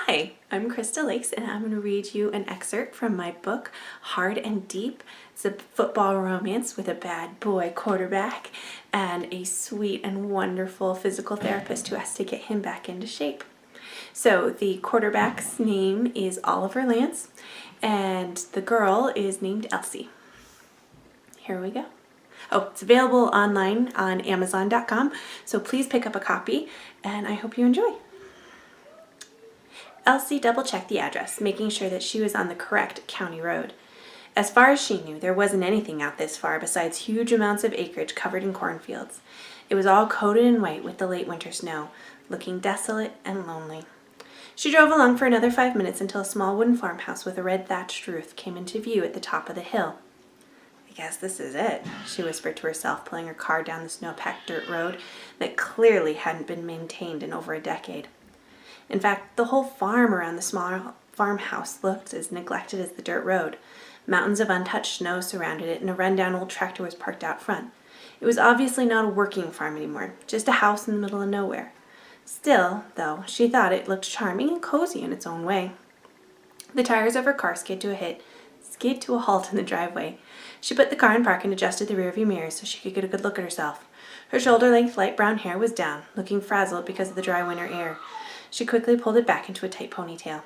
Hi, I'm Krista Lakes, and I'm going to read you an excerpt from my book, Hard and Deep. It's a football romance with a bad boy quarterback and a sweet and wonderful physical therapist who has to get him back into shape. So the quarterback's name is Oliver Lance, and the girl is named Elsie. Here we go. Oh, it's available online on Amazon.com, so please pick up a copy, and I hope you enjoy. Elsie double-checked the address, making sure that she was on the correct county road. As far as she knew, there wasn't anything out this far besides huge amounts of acreage covered in cornfields. It was all coated in white with the late winter snow, looking desolate and lonely. She drove along for another 5 minutes until a small wooden farmhouse with a red thatched roof came into view at the top of the hill. "I guess this is it," she whispered to herself, pulling her car down the snow-packed dirt road that clearly hadn't been maintained in over a decade. In fact, the whole farm around the small farmhouse looked as neglected as the dirt road. Mountains of untouched snow surrounded it, and a run-down old tractor was parked out front. It was obviously not a working farm anymore, just a house in the middle of nowhere. Still, though, she thought it looked charming and cozy in its own way. The tires of her car skid to a halt in the driveway. She put the car in park and adjusted the rearview mirror so she could get a good look at herself. Her shoulder-length light brown hair was down, looking frazzled because of the dry winter air. She quickly pulled it back into a tight ponytail.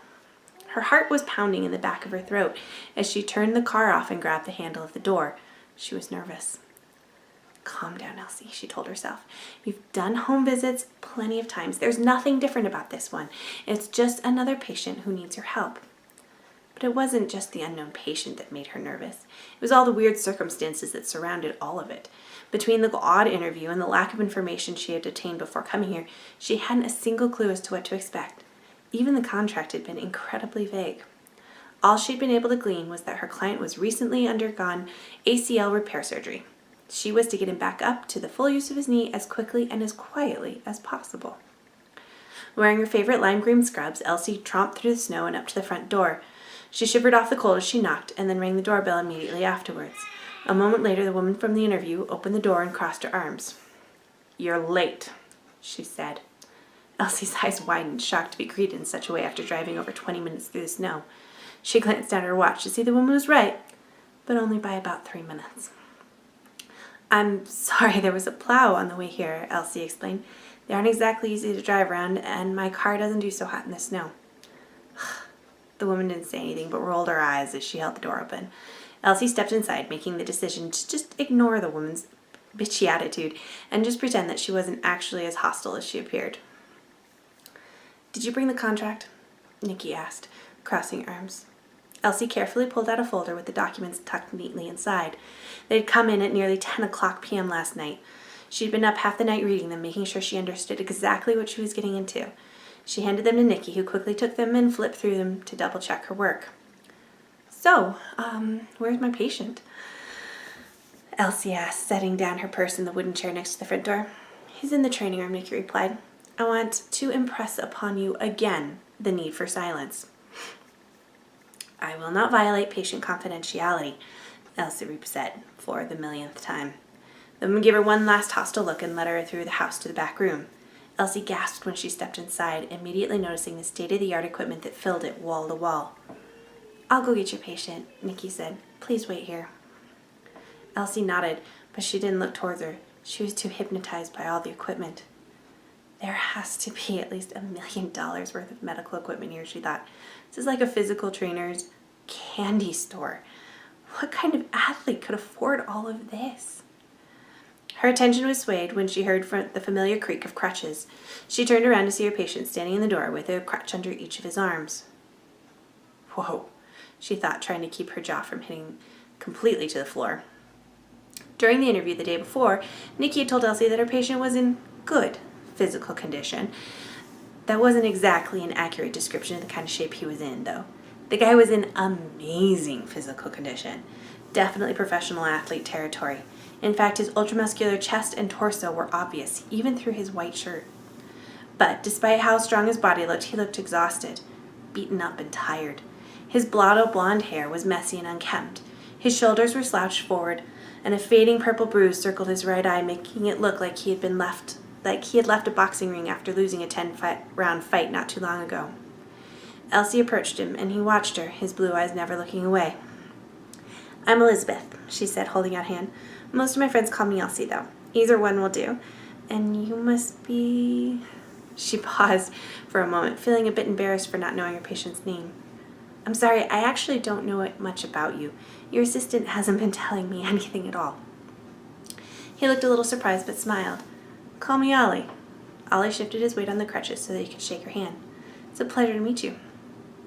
Her heart was pounding in the back of her throat as she turned the car off and grabbed the handle of the door. She was nervous. "Calm down, Elsie," she told herself. "You've done home visits plenty of times. There's nothing different about this one. It's just another patient who needs your help." But it wasn't just the unknown patient that made her nervous. It was all the weird circumstances that surrounded all of it. Between the odd interview and the lack of information she had obtained before coming here, she hadn't a single clue as to what to expect. Even the contract had been incredibly vague. All she'd been able to glean was that her client was recently undergone ACL repair surgery. She was to get him back up to the full use of his knee as quickly and as quietly as possible. Wearing her favorite lime green scrubs, Elsie tromped through the snow and up to the front door. She shivered off the cold as she knocked and then rang the doorbell immediately afterwards. A moment later, the woman from the interview opened the door and crossed her arms. "You're late," she said. Elsie's eyes widened, shocked to be greeted in such a way after driving over 20 minutes through the snow. She glanced down at her watch to see the woman was right, but only by about 3 minutes. "I'm sorry, there was a plow on the way here," Elsie explained. "They aren't exactly easy to drive around, and my car doesn't do so hot in the snow." The woman didn't say anything, but rolled her eyes as she held the door open. Elsie stepped inside, making the decision to just ignore the woman's bitchy attitude and just pretend that she wasn't actually as hostile as she appeared. "Did you bring the contract?" Nikki asked, crossing arms. Elsie carefully pulled out a folder with the documents tucked neatly inside. They had come in at nearly 10 o'clock p.m. last night. She'd been up half the night reading them, making sure she understood exactly what she was getting into. She handed them to Nikki, who quickly took them and flipped through them to double-check her work. "So, where's my patient?" Elsie asked, setting down her purse in the wooden chair next to the front door. "He's in the training room," Nikki replied. "I want to impress upon you again the need for silence." "I will not violate patient confidentiality," Elsie said for the millionth time. The woman gave her one last hostile look and led her through the house to the back room. Elsie gasped when she stepped inside, immediately noticing the state-of-the-art equipment that filled it wall to wall. "I'll go get your patient," Nikki said. "Please wait here." Elsie nodded, but she didn't look towards her. She was too hypnotized by all the equipment. "There has to be at least $1 million worth of medical equipment here," she thought. "This is like a physical trainer's candy store. What kind of athlete could afford all of this?" Her attention was swayed when she heard the familiar creak of crutches. She turned around to see her patient standing in the door with a crutch under each of his arms. "Whoa," she thought, trying to keep her jaw from hitting completely to the floor. During the interview the day before, Nikki had told Elsie that her patient was in good physical condition. That wasn't exactly an accurate description of the kind of shape he was in, though. The guy was in amazing physical condition. Definitely professional athlete territory. In fact, his ultramuscular chest and torso were obvious, even through his white shirt. But despite how strong his body looked, he looked exhausted, beaten up and tired. His blonde hair was messy and unkempt. His shoulders were slouched forward, and a fading purple bruise circled his right eye, making it look like he had left a boxing ring after losing a 10-round fight not too long ago. Elsie approached him, and he watched her, his blue eyes never looking away. "I'm Elizabeth," she said, holding out a hand. "Most of my friends call me Elsie, though. Either one will do. And you must be—" She paused for a moment, feeling a bit embarrassed for not knowing her patient's name. "I'm sorry, I actually don't know much about you. Your assistant hasn't been telling me anything at all." He looked a little surprised but smiled. "Call me Ollie." Ollie shifted his weight on the crutches so that he could shake her hand. "It's a pleasure to meet you."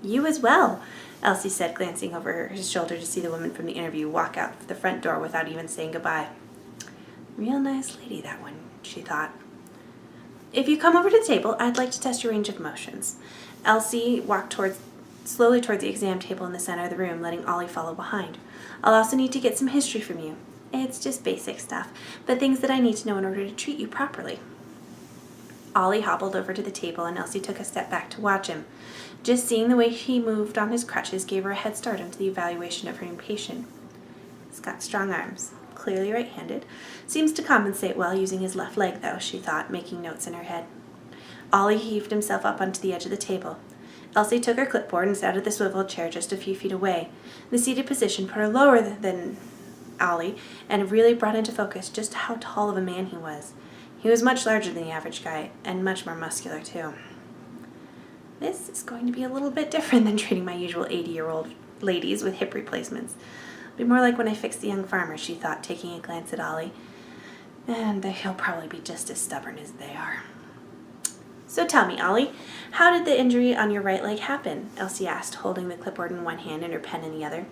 "You as well," Elsie said, glancing over his shoulder to see the woman from the interview walk out the front door without even saying goodbye. "Real nice lady, that one," she thought. "If you come over to the table, I'd like to test your range of motions." Elsie walked slowly towards the exam table in the center of the room, letting Ollie follow behind. "I'll also need to get some history from you. It's just basic stuff, but things that I need to know in order to treat you properly." Ollie hobbled over to the table, and Elsie took a step back to watch him. Just seeing the way he moved on his crutches gave her a head start into the evaluation of her new patient. He's got strong arms, clearly right-handed. Seems to compensate well using his left leg, though, she thought, making notes in her head. Ollie heaved himself up onto the edge of the table. Elsie took her clipboard and sat at the swivel chair just a few feet away. The seated position put her lower than Ollie and really brought into focus just how tall of a man he was. He was much larger than the average guy, and much more muscular, too. This is going to be a little bit different than treating my usual 80-year-old ladies with hip replacements. It'll be more like when I fix the young farmer, she thought, taking a glance at Ollie. And he'll probably be just as stubborn as they are. "So tell me, Ollie, how did the injury on your right leg happen?" Elsie asked, holding the clipboard in one hand and her pen in the other.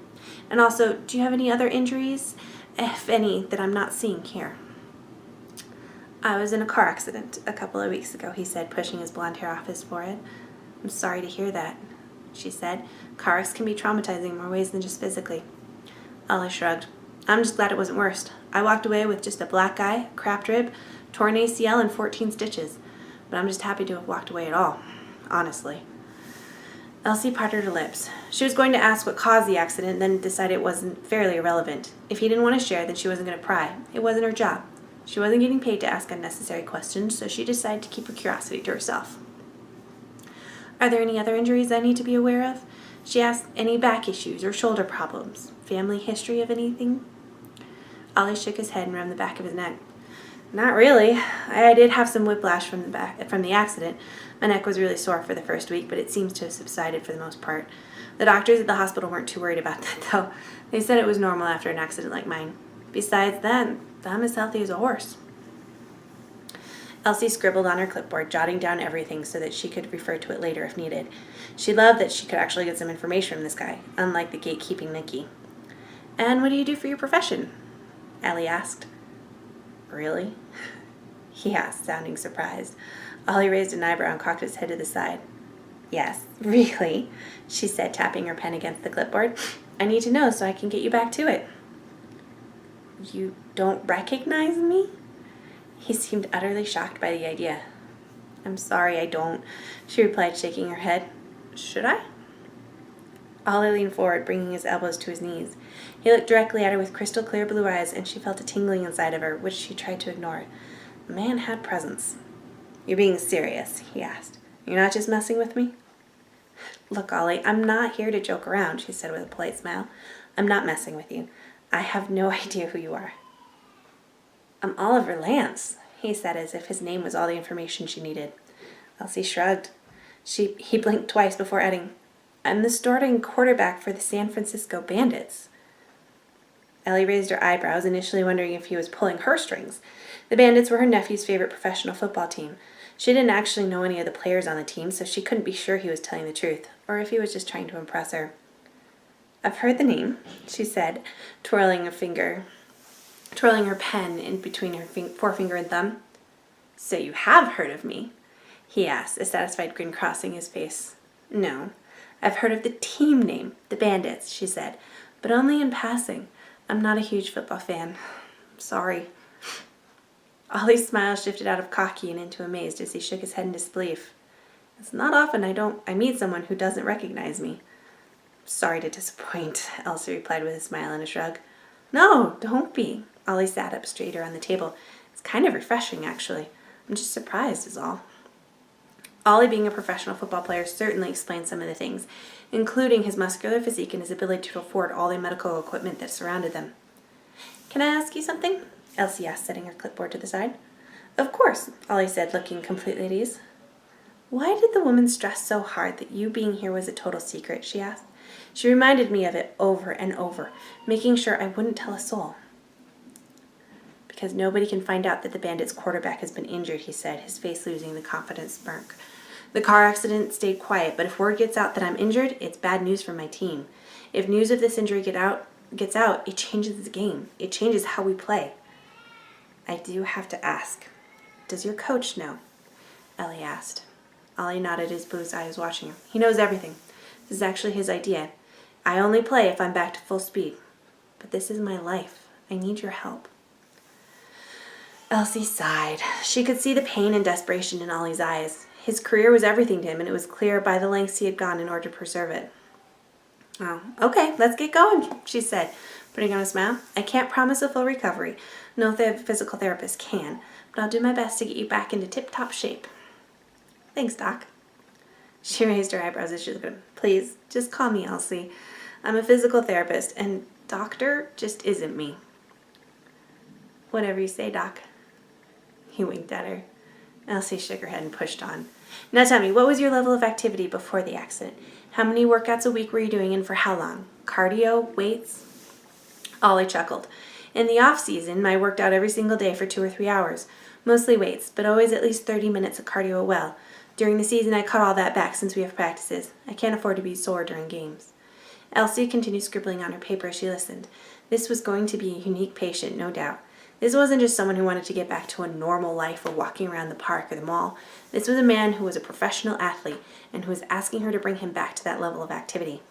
"And also, do you have any other injuries, if any, that I'm not seeing here?" "I was in a car accident a couple of weeks ago," he said, pushing his blonde hair off his forehead. "I'm sorry to hear that," she said. "Car wrecks can be traumatizing in more ways than just physically." Ollie shrugged. "I'm just glad it wasn't worse. I walked away with just a black eye, cracked rib, torn ACL, and 14 stitches. But I'm just happy to have walked away at all, honestly." Elsie parted her lips. She was going to ask what caused the accident, then decided it wasn't fairly irrelevant. If he didn't want to share, then she wasn't going to pry. It wasn't her job. She wasn't getting paid to ask unnecessary questions, so she decided to keep her curiosity to herself. "Are there any other injuries I need to be aware of?" she asked. "Any back issues or shoulder problems? Family history of anything?" Ollie shook his head and rubbed the back of his neck. "Not really. I did have some whiplash from the accident. My neck was really sore for the first week, but it seems to have subsided for the most part. The doctors at the hospital weren't too worried about that, though. They said it was normal after an accident like mine. Besides that, I'm as healthy as a horse." Elsie scribbled on her clipboard, jotting down everything so that she could refer to it later if needed. She loved that she could actually get some information from this guy, unlike the gatekeeping Nicky. "And what do you do for your profession?" Ellie asked. "Really?" he asked, sounding surprised. Ollie raised an eyebrow and cocked his head to the side. "Yes, really," she said, tapping her pen against the clipboard. "I need to know so I can get you back to it." "You don't recognize me?" He seemed utterly shocked by the idea. "I'm sorry, I don't," she replied, shaking her head. "Should I?" Ollie leaned forward, bringing his elbows to his knees. He looked directly at her with crystal clear blue eyes, and she felt a tingling inside of her, which she tried to ignore. The man had presence. "You're being serious?" he asked. "You're not just messing with me?" "Look, Ollie, I'm not here to joke around," she said with a polite smile. "I'm not messing with you. I have no idea who you are." "I'm Oliver Lance," he said, as if his name was all the information she needed. Elsie shrugged. He blinked twice before adding, "I'm the starting quarterback for the San Francisco Bandits." Ellie raised her eyebrows, initially wondering if he was pulling her strings. The Bandits were her nephew's favorite professional football team. She didn't actually know any of the players on the team, so she couldn't be sure he was telling the truth, or if he was just trying to impress her. "I've heard the name," she said, twirling her pen in between her forefinger and thumb. "So you have heard of me?" he asked, a satisfied grin crossing his face. "No. I've heard of the team name, the Bandits," she said, "but only in passing. I'm not a huge football fan. Sorry." Ollie's smile shifted out of cocky and into amazed as he shook his head in disbelief. "It's not often I meet someone who doesn't recognize me." "Sorry to disappoint," Elsie replied with a smile and a shrug. "No, don't be." Ollie sat up straighter on the table. "It's kind of refreshing, actually. I'm just surprised is all." Ollie, being a professional football player, certainly explained some of the things, including his muscular physique and his ability to afford all the medical equipment that surrounded them. "Can I ask you something?" Elsie asked, setting her clipboard to the side. "Of course," Ollie said, looking completely at ease. "Why did the woman stress so hard that you being here was a total secret?" she asked. "She reminded me of it over and over, making sure I wouldn't tell a soul." "Because nobody can find out that the Bandits' quarterback has been injured," he said, his face losing the confident smirk. "The car accident stayed quiet, but if word gets out that I'm injured, it's bad news for my team. If news of this injury gets out, it changes the game. It changes how we play." "I do have to ask, does your coach know?" Ellie asked. Ollie nodded, his blue eyes watching her. "He knows everything. This is actually his idea. I only play if I'm back to full speed. But this is my life. I need your help." Elsie sighed. She could see the pain and desperation in Ollie's eyes. His career was everything to him, and it was clear by the lengths he had gone in order to preserve it. "Oh, okay, let's get going," she said, putting on a smile. "I can't promise a full recovery. No physical therapist can, but I'll do my best to get you back into tip-top shape." "Thanks, Doc." She raised her eyebrows as she looked at him. "Please, just call me Elsie. I'm a physical therapist, and doctor just isn't me." "Whatever you say, Doc." He winked at her. Elsie shook her head and pushed on. "Now tell me, what was your level of activity before the accident? How many workouts a week were you doing and for how long? Cardio, weights?" Ollie chuckled. "In the off-season, I worked out every single day for 2 or 3 hours. Mostly weights, but always at least 30 minutes of cardio well. During the season, I cut all that back since we have practices. I can't afford to be sore during games." Elsie continued scribbling on her paper as she listened. This was going to be a unique patient, no doubt. This wasn't just someone who wanted to get back to a normal life of walking around the park or the mall. This was a man who was a professional athlete and who was asking her to bring him back to that level of activity.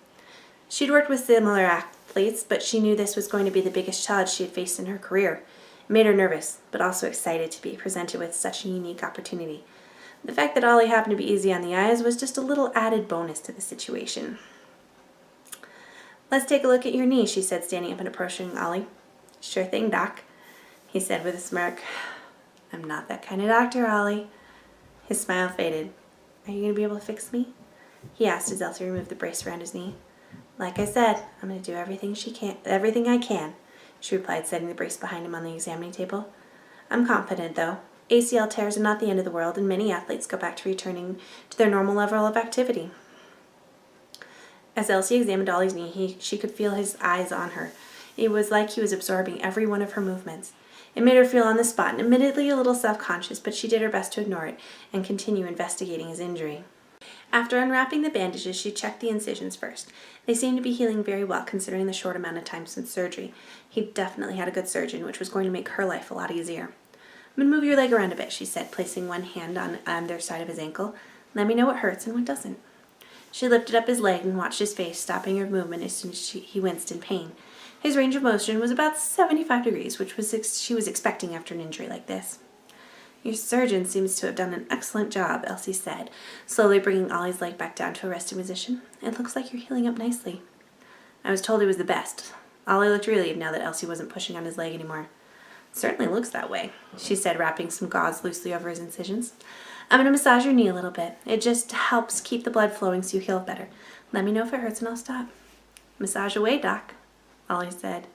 She'd worked with similar athletes, but she knew this was going to be the biggest challenge she had faced in her career. It made her nervous, but also excited to be presented with such a unique opportunity. The fact that Ollie happened to be easy on the eyes was just a little added bonus to the situation. "Let's take a look at your knee," she said, standing up and approaching Ollie. "Sure thing, Doc," he said with a smirk. "I'm not that kind of doctor, Ollie." His smile faded. "Are you going to be able to fix me?" he asked as Elsie removed the brace around his knee. "Like I said, I'm going to do everything I can," she replied, setting the brace behind him on the examining table. "I'm confident, though. ACL tears are not the end of the world, and many athletes go back to returning to their normal level of activity." As Elsie examined Ollie's knee, she could feel his eyes on her. It was like he was absorbing every one of her movements. It made her feel on the spot and admittedly a little self-conscious, but she did her best to ignore it and continue investigating his injury. After unwrapping the bandages, she checked the incisions first. They seemed to be healing very well considering the short amount of time since surgery. He definitely had a good surgeon, which was going to make her life a lot easier. "I'm going to move your leg around a bit," she said, placing one hand on either side of his ankle. "Let me know what hurts and what doesn't." She lifted up his leg and watched his face, stopping her movement as soon as he winced in pain. His range of motion was about 75 degrees, which she was expecting after an injury like this. "Your surgeon seems to have done an excellent job," Elsie said, slowly bringing Ollie's leg back down to a resting position. "It looks like you're healing up nicely." "I was told he was the best." Ollie looked relieved now that Elsie wasn't pushing on his leg anymore. "Certainly looks that way," she said, wrapping some gauze loosely over his incisions. "I'm going to massage your knee a little bit. It just helps keep the blood flowing so you heal better. Let me know if it hurts and I'll stop." "Massage away, Doc," Ollie said.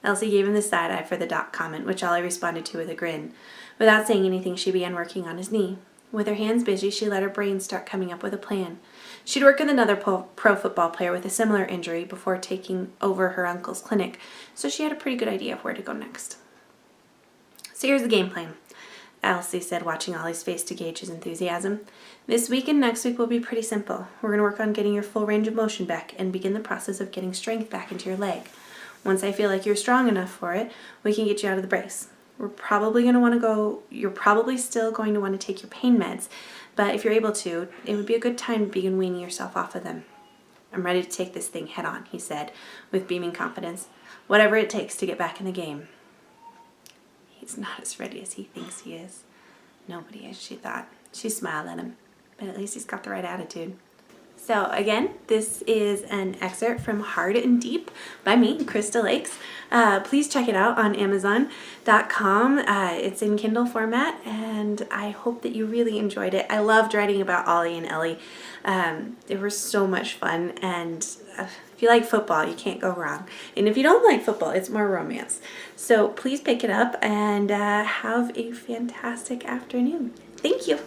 Elsie gave him the side eye for the Doc comment, which Ollie responded to with a grin. Without saying anything, she began working on his knee. With her hands busy, she let her brain start coming up with a plan. She'd worked with another pro football player with a similar injury before taking over her uncle's clinic, so she had a pretty good idea of where to go next. "So here's the game plan," Elsie said, watching Ollie's face to gauge his enthusiasm. "This week and next week will be pretty simple. We're going to work on getting your full range of motion back and begin the process of getting strength back into your leg. Once I feel like you're strong enough for it, we can get you out of the brace. You're probably still going to want to take your pain meds, but if you're able to, it would be a good time to begin weaning yourself off of them." "I'm ready to take this thing head on," he said, with beaming confidence. "Whatever it takes to get back in the game." "He's not as ready as he thinks he is." "Nobody is," she thought. She smiled at him, but at least he's got the right attitude. So again, this is an excerpt from Hard and Deep by me, Krista Lakes. Please check it out on Amazon.com. It's in Kindle format, and I hope that you really enjoyed it. I loved writing about Ollie and Ellie. They were so much fun, and if you like football, you can't go wrong. And if you don't like football, it's more romance. So please pick it up and have a fantastic afternoon. Thank you.